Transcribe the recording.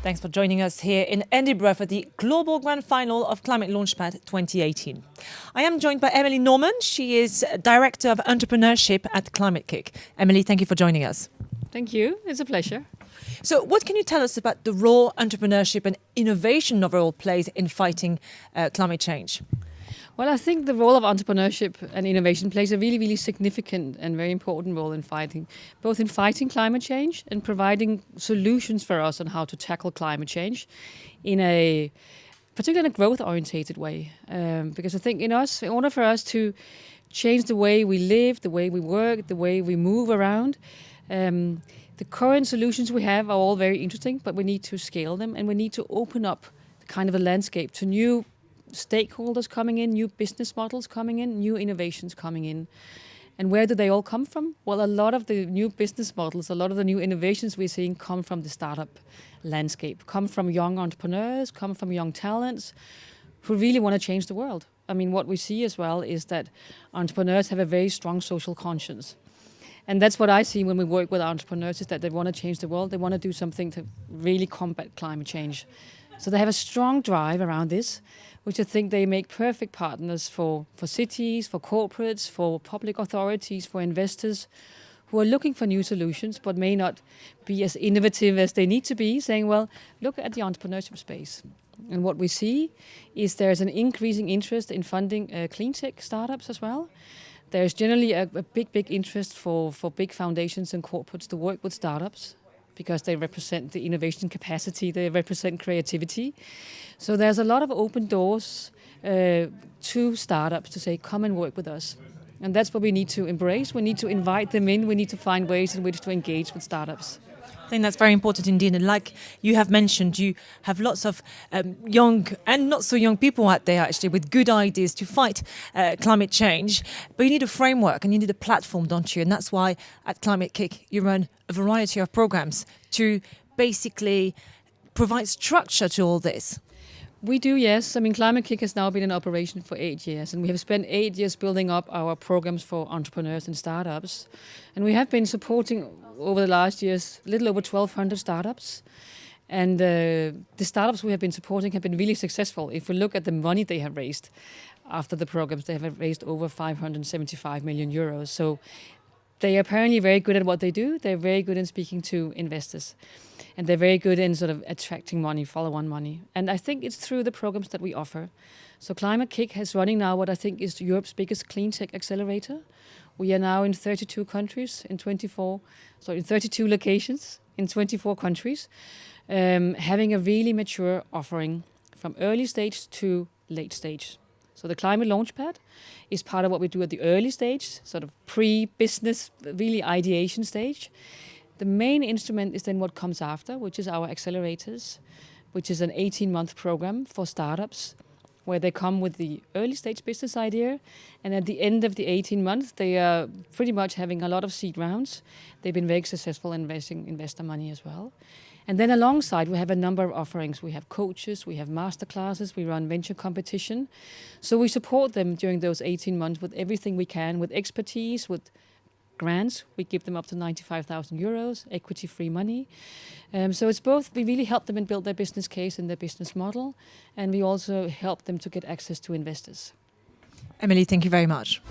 Thanks for joining us here in Edinburgh for the Global Grand Final of ClimateLaunchpad 2018. I am joined by Emile Normann. She is Director of Entrepreneurship at Climate-KIC. Emile, thank you for joining us. Thank you. It's a pleasure. So what can you tell us about the role entrepreneurship and innovation overall plays in fighting climate change? Well, I think the role of entrepreneurship and innovation plays a really, really significant and very important role in fighting climate change and providing solutions for us on how to tackle climate change in a particularly growth-orientated way. Because I think in order for us to change the way we live, the way we work, the way we move around, the current solutions we have are all very interesting, but we need to scale them and we need to open up the kind of a landscape to new stakeholders coming in, new business models coming in, new innovations coming in. And where do they all come from? Well, a lot of the new business models, a lot of the new innovations we're seeing come from the startup landscape, come from young entrepreneurs, come from young talents who really want to change the world. I mean, what we see as well is that entrepreneurs have a very strong social conscience. And that's what I see when we work with entrepreneurs, is that they want to change the world. They want to do something to really combat climate change. So they have a strong drive around this, which I think they make perfect partners for cities, for corporates, for public authorities, for investors who are looking for new solutions but may not be as innovative as they need to be, saying, well, look at the entrepreneurship space. And what we see is there's an increasing interest in funding clean tech startups as well. There's generally a big interest for big foundations and corporates to work with startups, because they represent the innovation capacity, they represent creativity. So there's a lot of open doors to startups to say, come and work with us. And that's what we need to embrace. We need to invite them in. We need to find ways in which to engage with startups. I think that's very important indeed. And like you have mentioned, you have lots of young and not so young people out there actually with good ideas to fight climate change. But you need a framework and you need a platform, don't you? And that's why at Climate-KIC you run a variety of programs to basically provide structure to all this. We do, yes. I mean, Climate-KIC has now been in operation for 8 years, and we have spent 8 years building up our programs for entrepreneurs and startups. And we have been supporting over the last years a little over 1,200 startups. And the startups we have been supporting have been really successful. If we look at the money they have raised after the programs, they have raised over 575 million euros. So they are apparently very good at what they do. They're very good in speaking to investors. And they're very good in sort of attracting money, follow-on money. And I think it's through the programs that we offer. So Climate-KIC has running now what I think is Europe's biggest clean tech accelerator. We are now in 32 countries, in 32 locations, in 24 countries, having a really mature offering from early stage to late stage. So the ClimateLaunchpad is part of what we do at the early stage, sort of pre-business, really ideation stage. The main instrument is then what comes after, which is our accelerators, which is an 18-month program for startups, where they come with the early stage business idea, and at the end of the 18 months, they are pretty much having a lot of seed rounds. They've been very successful in investing investor money as well. And then alongside, we have a number of offerings. We have coaches, we have masterclasses, we run venture competition. So we support them during those 18 months with everything we can, with expertise, with grants. We give them up to 95,000 euros, equity-free money. So it's both, we really help them and build their business case and their business model, and we also help them to get access to investors. Emile, thank you very much.